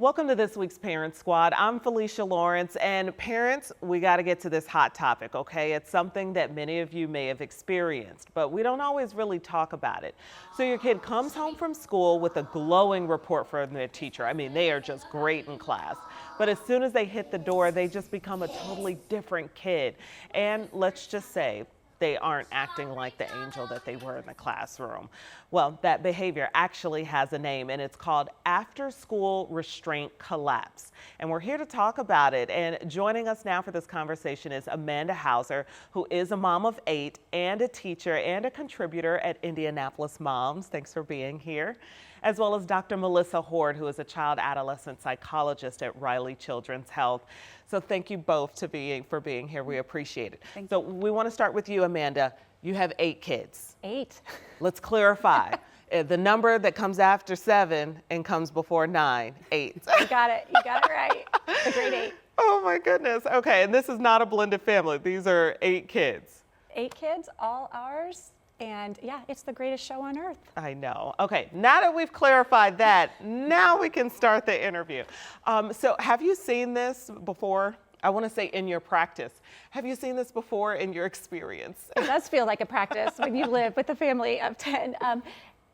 Welcome to this week's Parent Squad. I'm Felicia Lawrence, and parents, we got to get to this hot topic, okay? It's something that many of you may have experienced, but we don't always really talk about it. So your kid comes home from school with a glowing report from their teacher. I mean, they are just great in class. But as soon as they hit the door, they just become a totally different kid. And let's just say, they aren't acting like the angel that they were in the classroom. Well, that behavior actually has a name, and it's called after-school restraint collapse. And we're here to talk about it. And joining us now for this conversation is Amanda Hauser, who is a mom of 8 and a teacher and a contributor at Indianapolis Moms. Thanks for being here. As well as Dr. Melissa Hord, who is a child adolescent psychologist at Riley Children's Health. So thank you both for being here. We appreciate it. So we want to start with you, Amanda. You have 8 kids. 8. Let's clarify. The number that comes after 7 and comes before 9, 8. You got it. You got it right. The grade 8. Oh my goodness. Okay, and this is not a blended family. These are 8 kids. 8 kids, all ours. And yeah, it's the greatest show on earth. I know. Okay, now that we've clarified that, now we can start the interview. So have you seen this before? I want to say in your practice. Have you seen this before in your experience? It does feel like a practice when you live with a family of 10.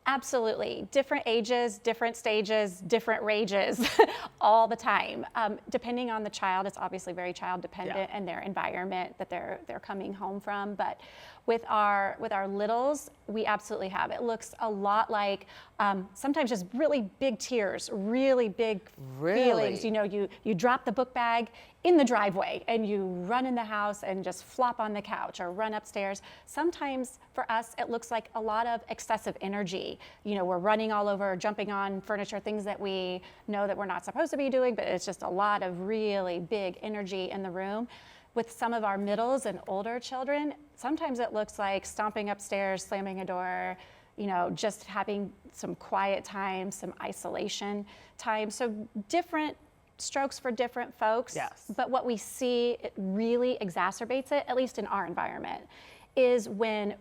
Absolutely. Different ages, different stages, different rages all the time. Depending on the child, it's obviously very child dependent and their environment that they're coming home from. But with our littles, we absolutely have. It looks a lot like sometimes just really big tears, really big feelings. You know, you drop the book bag in the driveway and you run in the house and just flop on the couch or run upstairs. Sometimes for us, it looks like a lot of excessive energy. You know, we're running all over, jumping on furniture, things that we know that we're not supposed to be doing, but it's just a lot of really big energy in the room. With some of our middles and older children, sometimes it looks like stomping upstairs, slamming a door, you know, just having some quiet time, some isolation time. So different strokes for different folks. Yes. But what we see, it really exacerbates it, at least in our environment, is when,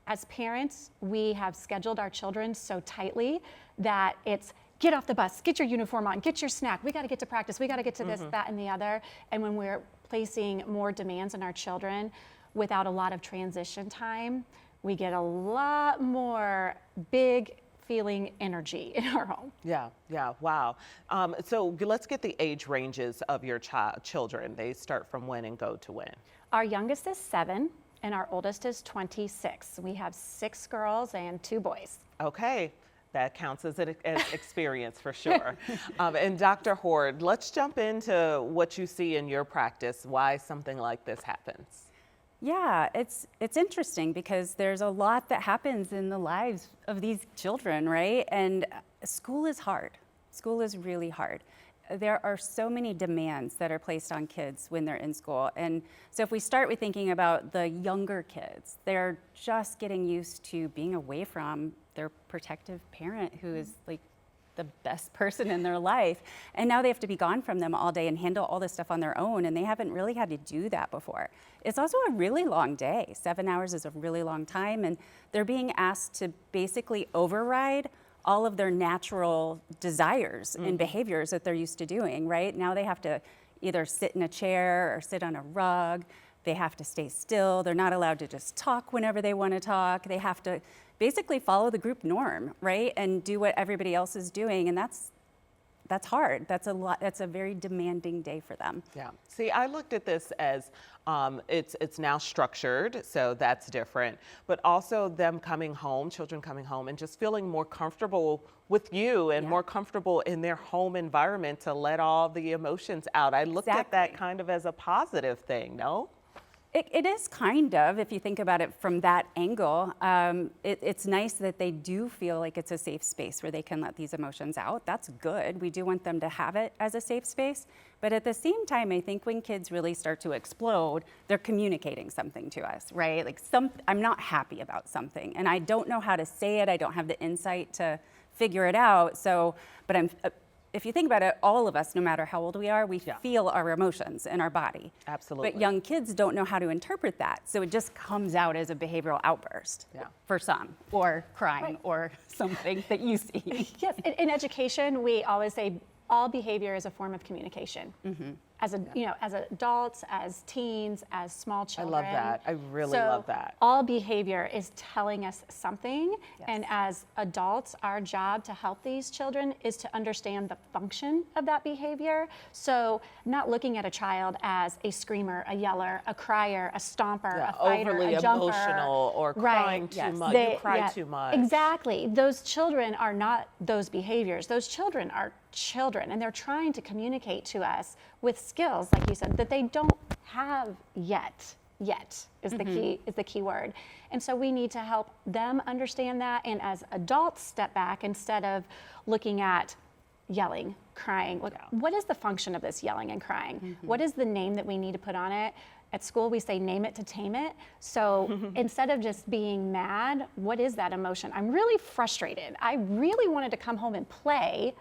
as parents, we have scheduled our children so tightly that it's get off the bus, get your uniform on, get your snack, we got to get to practice, we got to get to this, that, and the other. And when we're placing more demands on our children without a lot of transition time, we get a lot more big feeling energy in our home. Yeah, wow. So let's get the age ranges of your children. They start from when and go to when? Our youngest is 7 and our oldest is 26. We have 6 girls and 2 boys. Okay. That counts as experience for sure. And Dr. Hord, let's jump into what you see in your practice, why something like this happens. Yeah, it's interesting because there's a lot that happens in the lives of these children, right? And school is hard. School is really hard. There are so many demands that are placed on kids when they're in school. And so if we start with thinking about the younger kids, they're just getting used to being away from their protective parent who is like the best person in their life. And now they have to be gone from them all day and handle all this stuff on their own. And they haven't really had to do that before. It's also a really long day. 7 hours is a really long time. And they're being asked to basically override all of their natural desires and behaviors that they're used to doing, right? Now they have to either sit in a chair or sit on a rug. They have to stay still. They're not allowed to just talk whenever they want to talk. They have to basically follow the group norm, right? And do what everybody else is doing. And that's hard. That's a lot. That's a very demanding day for them. Yeah. See, I looked at this as it's now structured, so that's different. But also them coming home, children coming home, and just feeling more comfortable with you and more comfortable in their home environment to let all the emotions out. I looked at that kind of as a positive thing. No? It is kind of, if you think about it from that angle. It's nice that they do feel like it's a safe space where they can let these emotions out. That's good. We do want them to have it as a safe space. But at the same time, I think when kids really start to explode, they're communicating something to us, right? Like I'm not happy about something and I don't know how to say it. I don't have the insight to figure it out. So, but if you think about it, all of us, no matter how old we are, we feel our emotions in our body. Absolutely. But young kids don't know how to interpret that. So it just comes out as a behavioral outburst for some, or crying, or something that you see. Yes, in education, we always say all behavior is a form of communication. As adults, as teens, as small children. I love that. I really love that. All behavior is telling us something, and as adults, our job to help these children is to understand the function of that behavior. So not looking at a child as a screamer, a yeller, a crier, a stomper, a fighter, overly a jumper. emotional or crying too much. You cry too much. Exactly. Those children are not those behaviors. Those children are children, and they're trying to communicate to us with skills, like you said, that they don't have yet. Yet is the key word. And so we need to help them understand that, and as adults step back instead of looking at yelling, crying. What is the function of this yelling and crying? What is the name that we need to put on it? At school, we say name it to tame it. So instead of just being mad, what is that emotion? I'm really frustrated. I really wanted to come home and play,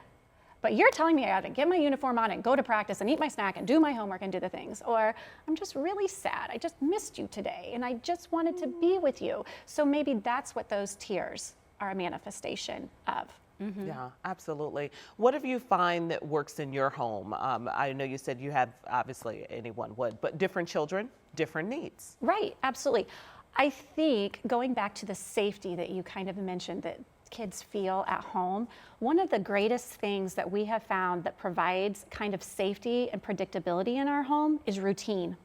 but you're telling me I got to get my uniform on and go to practice and eat my snack and do my homework and do the things. Or I'm just really sad. I just missed you today and I just wanted to be with you. So maybe that's what those tears are a manifestation of. Yeah, absolutely. What do you find that works in your home? I know you said you have, obviously anyone would, but different children, different needs. Right, absolutely. I think going back to the safety that you kind of mentioned that kids feel at home, one of the greatest things that we have found that provides kind of safety and predictability in our home is routine.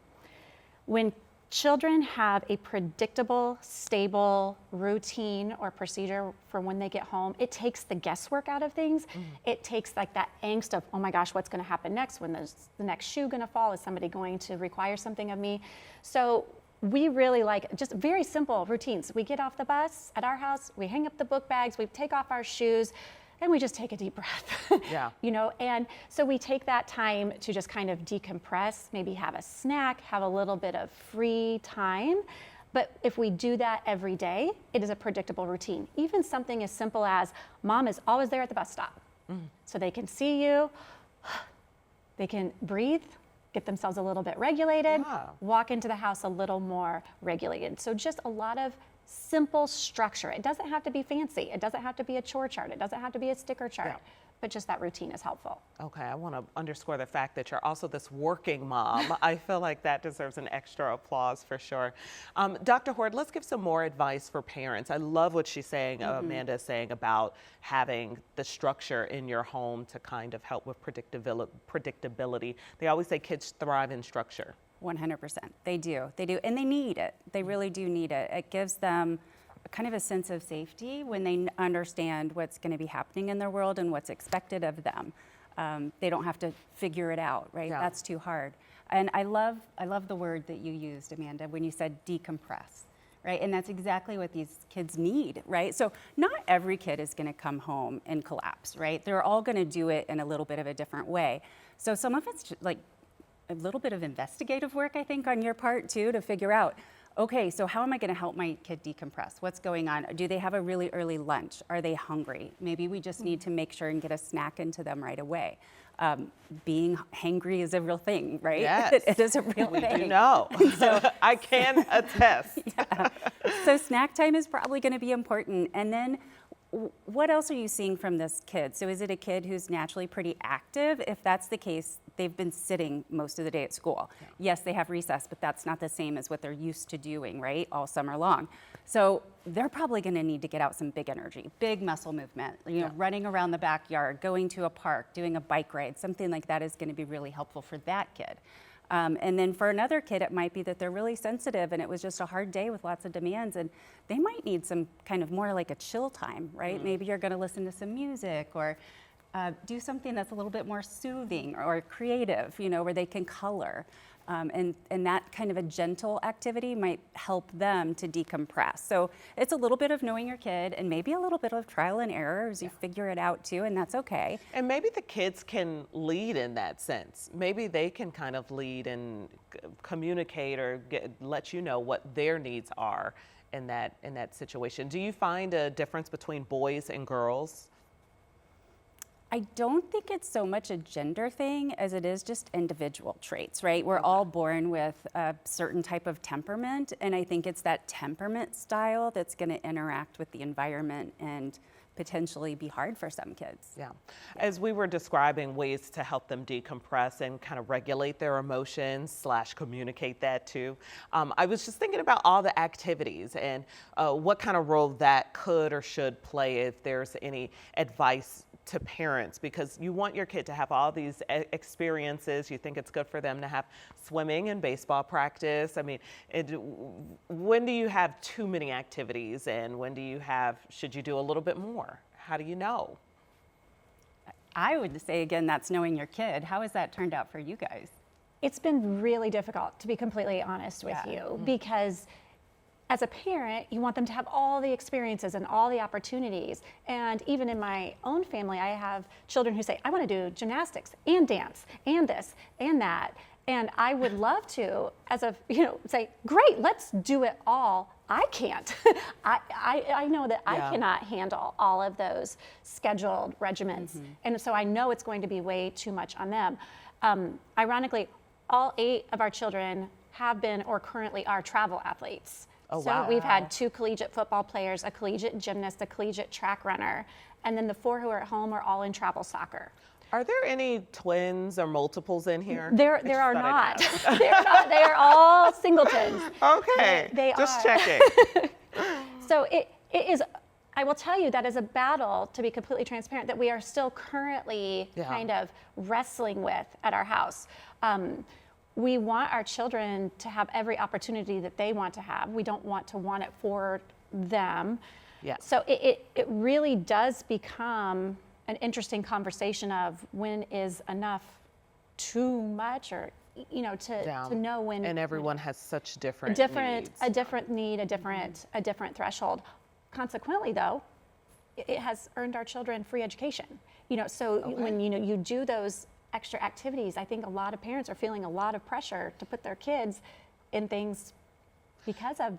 When children have a predictable, stable routine or procedure for when they get home, it takes the guesswork out of things. It takes like that angst of, oh my gosh, what's going to happen next? When there's the next shoe going to fall? Is somebody going to require something of me? So we really like just very simple routines. We get off the bus at our house, we hang up the book bags, we take off our shoes, and we just take a deep breath. Yeah. And so we take that time to just kind of decompress, maybe have a snack, have a little bit of free time. But if we do that every day, it is a predictable routine. Even something as simple as mom is always there at the bus stop. So they can see you, they can breathe, get themselves a little bit regulated, walk into the house a little more regulated. So just a lot of simple structure. It doesn't have to be fancy. It doesn't have to be a chore chart. It doesn't have to be a sticker chart, but just that routine is helpful. Okay, I want to underscore the fact that you're also this working mom. I feel like that deserves an extra applause for sure. Dr. Hord, let's give some more advice for parents. I love what she's saying, Amanda is saying about having the structure in your home to kind of help with predictability. They always say kids thrive in structure. 100%. They do. And they need it. They really do need it. It gives them kind of a sense of safety when they understand what's going to be happening in their world and what's expected of them. They don't have to figure it out, right? Yeah. That's too hard. And I love the word that you used, Amanda, when you said decompress, right? And that's exactly what these kids need, right? So not every kid is going to come home and collapse, right? They're all going to do it in a little bit of a different way. So some of it's like a little bit of investigative work, I think, on your part too, to figure out, okay, so how am I going to help my kid decompress? What's going on? Do they have a really early lunch? Are they hungry? Maybe we just need to make sure and get a snack into them right away. Being hangry is a real thing, right? Yes. It is a real thing. We do know. So I can attest. So snack time is probably going to be important. And then what else are you seeing from this kid? So is it a kid who's naturally pretty active? If that's the case, they've been sitting most of the day at school. Yeah. Yes, they have recess, but that's not the same as what they're used to doing, right, all summer long. So they're probably going to need to get out some big energy, big muscle movement, running around the backyard, going to a park, doing a bike ride, something like that is going to be really helpful for that kid. And then for another kid, it might be that they're really sensitive and it was just a hard day with lots of demands and they might need some kind of more like a chill time, right? Maybe you're going to listen to some music or do something that's a little bit more soothing or creative, where they can color. And that kind of a gentle activity might help them to decompress. So it's a little bit of knowing your kid and maybe a little bit of trial and error as you figure it out too, and that's okay. And maybe the kids can lead in that sense. Maybe they can kind of lead and communicate or let you know what their needs are in that situation. Do you find a difference between boys and girls? I don't think it's so much a gender thing as it is just individual traits, right? We're all born with a certain type of temperament, and I think it's that temperament style that's going to interact with the environment and potentially be hard for some kids. Yeah. As we were describing ways to help them decompress and kind of regulate their emotions / communicate that too, I was just thinking about all the activities and what kind of role that could or should play, if there's any advice to parents, because you want your kid to have all these experiences. You think it's good for them to have swimming and baseball practice. I mean, when do you have too many activities, and when do you should you do a little bit more? How do you know? I would say, again, that's knowing your kid. How has that turned out for you guys? It's been really difficult, to be completely honest with you, because as a parent, you want them to have all the experiences and all the opportunities. And even in my own family, I have children who say, I want to do gymnastics and dance and this and that. And I would love to, say, great, let's do it all. I can't. I know that I cannot handle all of those scheduled regimens. And so I know it's going to be way too much on them. Ironically, all 8 of our children have been or currently are travel athletes. Oh, so wow. we've had 2 collegiate football players, a collegiate gymnast, a collegiate track runner, and then the 4 who are at home are all in travel soccer. Are there any twins or multiples in here? There are not. They're not. They are all singletons. Okay, They just are. checking. So it is, I will tell you, that is a battle, to be completely transparent, that we are still currently kind of wrestling with at our house. We want our children to have every opportunity that they want to have. We don't want it for them. Yes. So it really does become an interesting conversation of when is enough too much, or to know when. And everyone has such different needs. A different need, a different threshold. Consequently, though, it has earned our children free education. When you do those extra activities, I think a lot of parents are feeling a lot of pressure to put their kids in things because of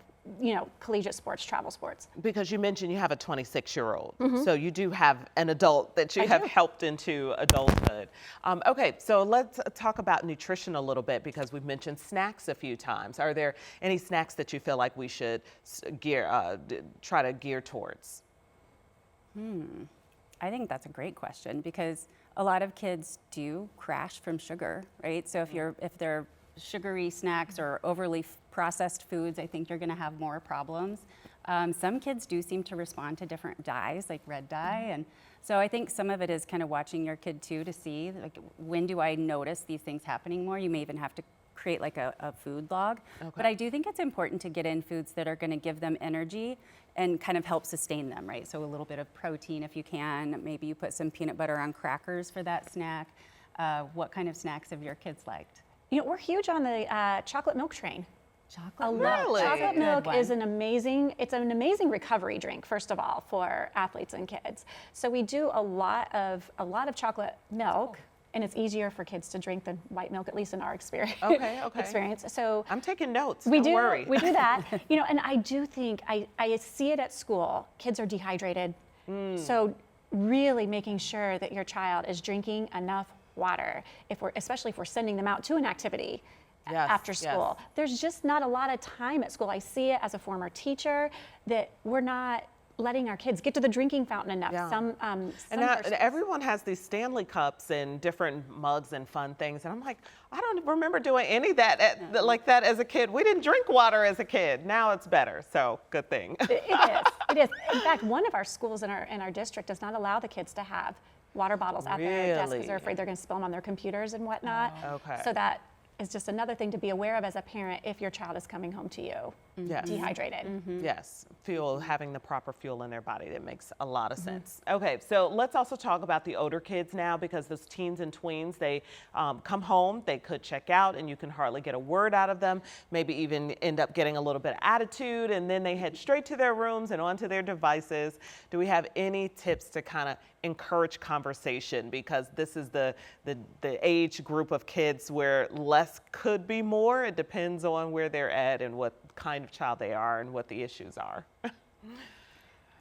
collegiate sports, travel sports. Because you mentioned you have a 26-year-old, so you do have an adult that you have helped into adulthood. Okay, so let's talk about nutrition a little bit, because we've mentioned snacks a few times. Are there any snacks that you feel like we should try to gear towards? I think that's a great question, because a lot of kids do crash from sugar, right? So if they're sugary snacks or overly processed foods, I think you're going to have more problems. Some kids do seem to respond to different dyes, like red dye, and so I think some of it is kind of watching your kid too, to see, like, when do I notice these things happening more? You may even have to create like a food log. Okay. But I do think it's important to get in foods that are going to give them energy and kind of help sustain them, right? So a little bit of protein if you can. Maybe you put some peanut butter on crackers for that snack. What kind of snacks have your kids liked? We're huge on the chocolate milk train. Really? Chocolate milk is an amazing recovery drink, first of all, for athletes and kids. So we do a lot of chocolate milk, and it's easier for kids to drink than white milk, at least in our experience. Okay. Experience. So I'm taking notes. Don't Don't worry. We do that. And I do think I see it at school. Kids are dehydrated. So really making sure that your child is drinking enough water, especially if we're sending them out to an activity after school. There's just not a lot of time at school. I see it as a former teacher that we're not letting our kids get to the drinking fountain enough. And now everyone has these Stanley cups and different mugs and fun things, and I'm like, I don't remember doing any of that like that as a kid. We didn't drink water as a kid. Now it's better, so good thing. It is. In fact, one of our schools in our district does not allow the kids to have water bottles at their desk because they're afraid they're going to spill them on their computers and whatnot. Okay. So that is just another thing to be aware of as a parent if your child is coming home to you dehydrated. Yes, having the proper fuel in their body, that makes a lot of sense. Okay, so let's also talk about the older kids now, because those teens and tweens, they come home, they could check out, and you can hardly get a word out of them, maybe even end up getting a little bit of attitude, and then they head straight to their rooms and onto their devices. Do we have any tips to kind of encourage conversation, because this is the age group of kids where less could be more? It depends on where they're at and what kind of child they are and what the issues are.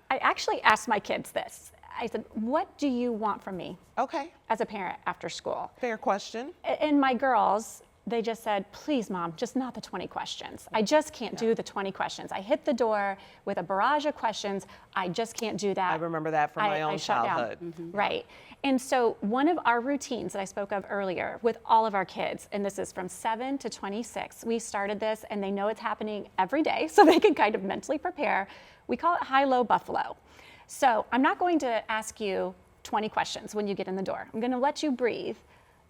I actually asked my kids this. I said, what do you want from me Okay. as a parent after school? Fair question. And my girls, they just said, please, Mom, just not the 20 questions. I just can't do the 20 questions. I hit the door with a barrage of questions. I just can't do that. I remember that from my own shut down. childhood. Right. And so one of our routines that I spoke of earlier with all of our kids, and this is from 7 to 26, we started this and they know it's happening every day so they can kind of mentally prepare. We call it high-low buffalo. So I'm not going to ask you 20 questions when you get in the door. I'm going to let you breathe.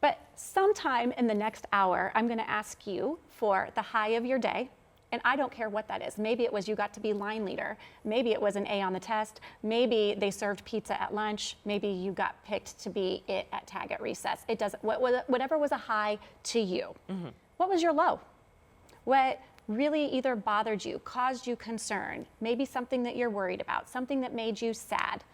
But sometime in the next hour, I'm going to ask you for the high of your day. And I don't care what that is. Maybe it was you got to be line leader. Maybe it was an A on the test. Maybe they served pizza at lunch. Maybe you got picked to be it at tag at recess. It doesn't, whatever was a high to you. Mm-hmm. What was your low? What really either bothered you, caused you concern, maybe something that you're worried about, something that made you sad.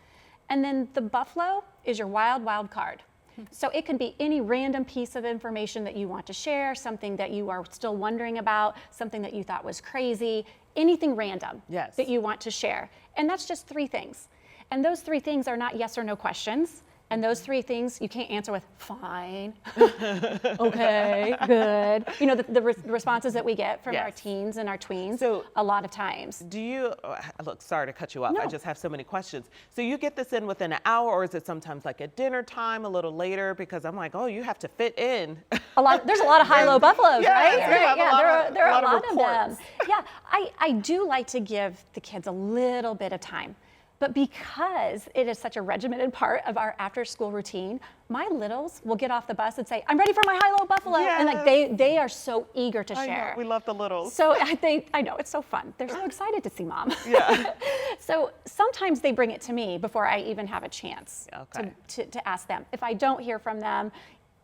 And then the buffalo is your wild card. So it can be any random piece of information that you want to share, something that you are still wondering about, something that you thought was crazy, anything random that you want to share. And that's just 3 things. And those 3 things are not yes or no questions. And those 3 things you can't answer with fine, okay, good. You know, the responses that we get from our teens and our tweens a lot of times. Do you, look, sorry to cut you off. No. I just have so many questions. So you get this in within an hour, or is it sometimes like at dinner time, a little later? Because I'm like, oh, you have to fit in. There's a lot of high-low buffaloes, right? Yeah, there are a lot of reports. them. Yeah, I do like to give the kids a little bit of time. But because it is such a regimented part of our after-school routine, my littles will get off the bus and say, I'm ready for my high-low buffalo. Yes. And like they are so eager to share. I know, we love the littles. So I know, it's so fun. They're so excited to see Mom. Yeah. So sometimes they bring it to me before I even have a chance to ask them. If I don't hear from them,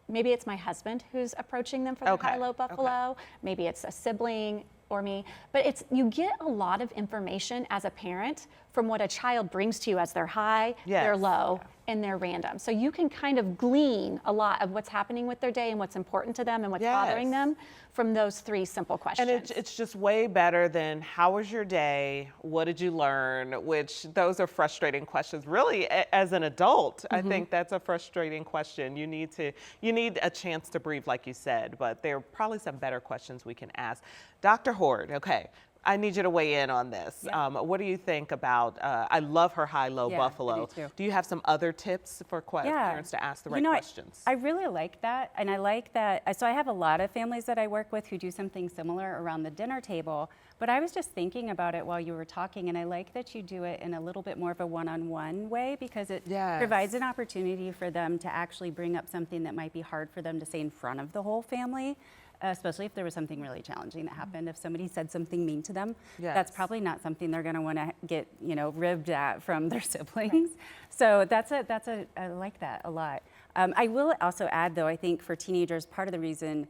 maybe it's my husband who's approaching them for the high-low buffalo. Maybe it's a sibling or me, but you get a lot of information as a parent from what a child brings to you as their high, their low, and their random. So you can kind of glean a lot of what's happening with their day and what's important to them and what's bothering them from those 3 simple questions. And it's just way better than how was your day? What did you learn? Which those are frustrating questions. Really, as an adult, I think that's a frustrating question. You need a chance to breathe, like you said, but there are probably some better questions we can ask. Dr. Hord, okay. I need you to weigh in on this. What do you think about, I love her high-low buffalo. I do too. Do you have some other tips for parents to ask the right questions? I really like that. And I like that. So I have a lot of families that I work with who do something similar around the dinner table. But I was just thinking about it while you were talking, and I like that you do it in a little bit more of a one-on-one way, because it provides an opportunity for them to actually bring up something that might be hard for them to say in front of the whole family. Especially if there was something really challenging that happened. If somebody said something mean to them, that's probably not something they're going to want to get, ribbed at from their siblings. So I like that a lot. I will also add, though, I think for teenagers, part of the reason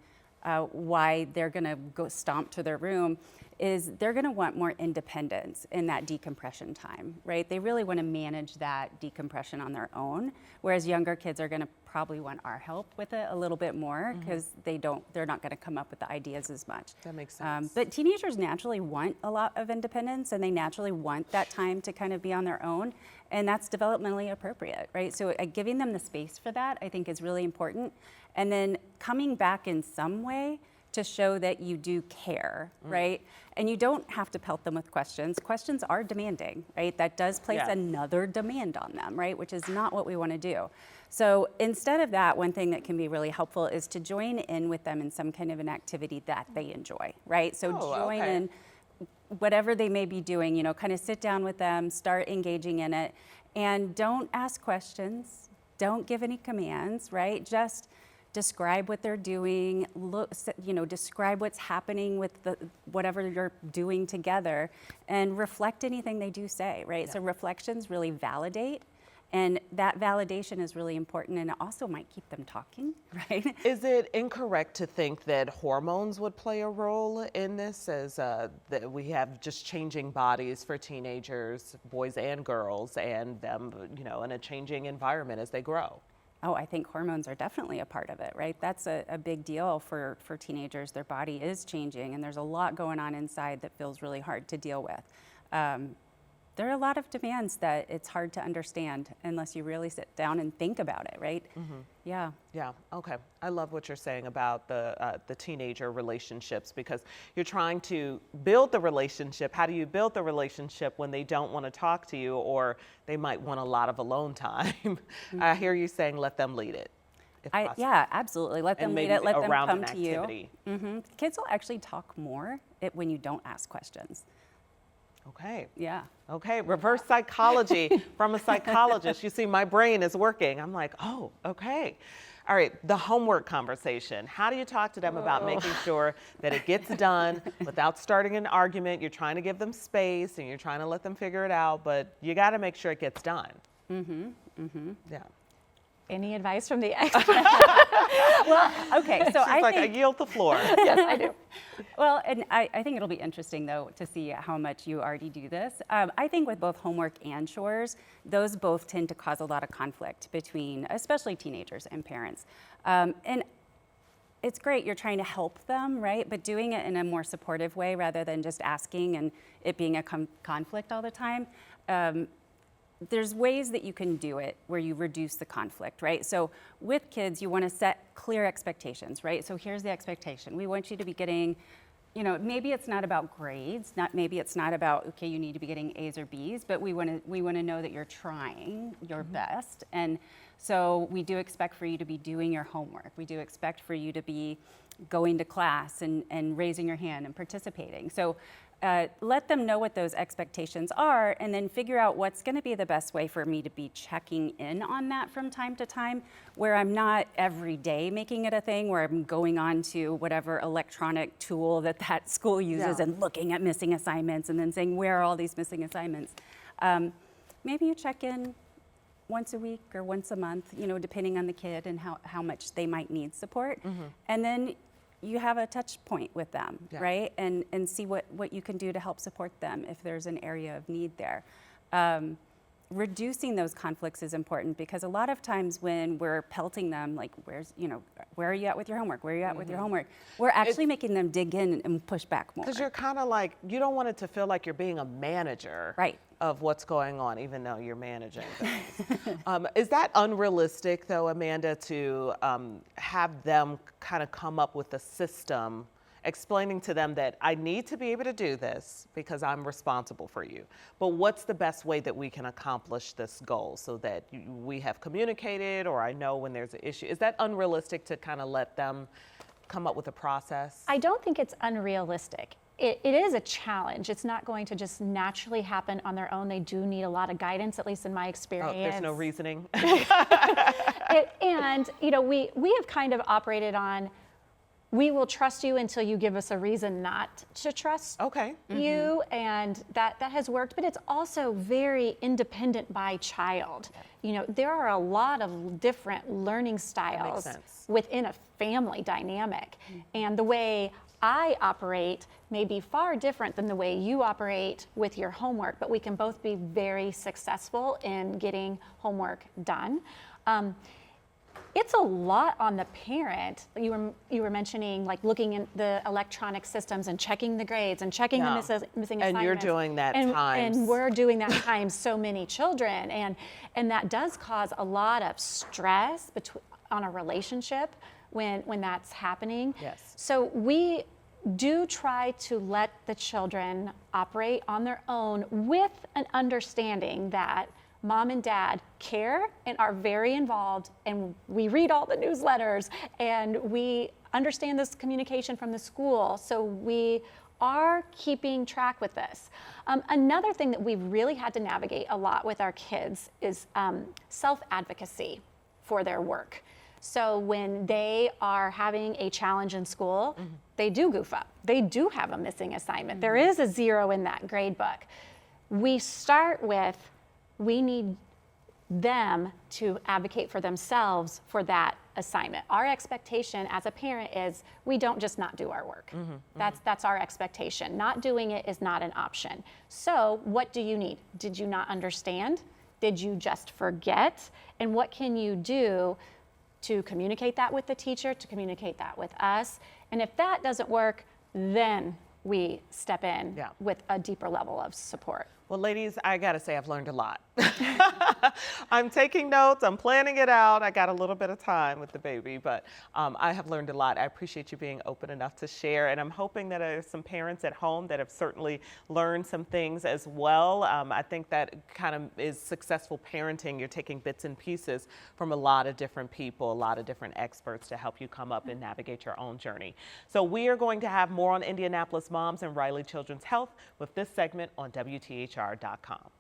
why they're going to go stomp to their room is they're going to want more independence in that decompression time, right? They really want to manage that decompression on their own, whereas younger kids are going to probably want our help with it a little bit more, because they're not going to come up with the ideas as much. That makes sense. But teenagers naturally want a lot of independence, and they naturally want that time to kind of be on their own, and that's developmentally appropriate, right? So giving them the space for that, I think, is really important. And then coming back in some way to show that you do care, right? And you don't have to pelt them with questions. Questions are demanding, right? That does place another demand on them, right? Which is not what we want to do. So instead of that, one thing that can be really helpful is to join in with them in some kind of an activity that they enjoy, right? So join in whatever they may be doing, kind of sit down with them, start engaging in it, and don't ask questions, don't give any commands, right? Just describe what they're doing, describe what's happening with whatever you're doing together, and reflect anything they do say, right? So reflections really validate, and that validation is really important, and it also might keep them talking, right? Is it incorrect to think that hormones would play a role in this, as that we have just changing bodies for teenagers, boys and girls, and them, in a changing environment as they grow? Oh, I think hormones are definitely a part of it, right? That's a big deal for teenagers. Their body is changing, and there's a lot going on inside that feels really hard to deal with. there are a lot of demands that it's hard to understand unless you really sit down and think about it, right? Yeah. Yeah, okay. I love what you're saying about the teenager relationships, because you're trying to build the relationship. How do you build the relationship when they don't want to talk to you, or they might want a lot of alone time? I hear you saying let them lead it. If possible. Yeah, absolutely. Let them And lead maybe it, let them around come an to you. activity. Kids will actually talk more when you don't ask questions. Okay. Yeah. Okay, reverse psychology from a psychologist. You see, my brain is working. I'm like, oh, okay. All right, the homework conversation. How do you talk to them about making sure that it gets done without starting an argument? You're trying to give them space and you're trying to let them figure it out, but you got to make sure it gets done. Yeah. Any advice from the expert? Well, okay, so She's I yield the floor. Yes, I do. Well, and I think it'll be interesting, though, to see how much you already do this. I think with both homework and chores, those both tend to cause a lot of conflict between, especially teenagers and parents. And it's great, you're trying to help them, right? But doing it in a more supportive way rather than just asking and it being a conflict all the time. There's ways that you can do it where you reduce the conflict, right? So with kids, you want to set clear expectations, right? So here's the expectation. We want you to be getting, maybe it's not about grades, maybe it's not about, okay, you need to be getting A's or B's, but we want to know that you're trying your best. And so we do expect for you to be doing your homework. We do expect for you to be going to class and raising your hand and participating. So let them know what those expectations are, and then figure out what's going to be the best way for me to be checking in on that from time to time, where I'm not every day making it a thing, where I'm going on to whatever electronic tool that school uses and looking at missing assignments and then saying, where are all these missing assignments? Maybe you check in once a week or once a month, depending on the kid and how much they might need support. And then you have a touch point with them, right? And see what you can do to help support them if there's an area of need there. Reducing those conflicts is important, because a lot of times when we're pelting them, like, where are you at with your homework? Where are you at with your homework? We're actually making them dig in and push back more. Because you're kind of like, you don't want it to feel like you're being a manager of what's going on, even though you're managing things. Is that unrealistic, though, Amanda, to have them kind of come up with a system explaining to them that I need to be able to do this because I'm responsible for you, but what's the best way that we can accomplish this goal so that we have communicated, or I know when there's an issue? Is that unrealistic to kind of let them come up with a process? I don't think it's unrealistic. It is a challenge. It's not going to just naturally happen on their own. They do need a lot of guidance, at least in my experience. Oh, there's no reasoning. And we have kind of operated on, we will trust you until you give us a reason not to trust you, and that has worked, but it's also very independent by child. There are a lot of different learning styles within a family dynamic, and the way I operate may be far different than the way you operate with your homework, but we can both be very successful in getting homework done. It's a lot on the parent. You were mentioning, like, looking in the electronic systems and checking the grades and checking the missing assignments. And you're doing that times. And we're doing that times so many children. And that does cause a lot of stress on a relationship when that's happening. Yes. So we do try to let the children operate on their own with an understanding that Mom and Dad care and are very involved, and we read all the newsletters and we understand this communication from the school, so we are keeping track with this. Another thing that we've really had to navigate a lot with our kids is self-advocacy for their work. So when they are having a challenge in school, they do goof up. They do have a missing assignment. There is a 0 in that grade book. We start with, we need them to advocate for themselves for that assignment. Our expectation as a parent is we don't just not do our work. That's our expectation. Not doing it is not an option. So what do you need? Did you not understand? Did you just forget? And what can you do to communicate that with the teacher, to communicate that with us? And if that doesn't work, then we step in with a deeper level of support. Well, ladies, I gotta say I've learned a lot. I'm taking notes, I'm planning it out. I got a little bit of time with the baby, but I have learned a lot. I appreciate you being open enough to share, and I'm hoping that there's some parents at home that have certainly learned some things as well. I think that kind of is successful parenting. You're taking bits and pieces from a lot of different people, a lot of different experts to help you come up and navigate your own journey. So we are going to have more on Indianapolis moms and Riley Children's Health with this segment on WTHR.com.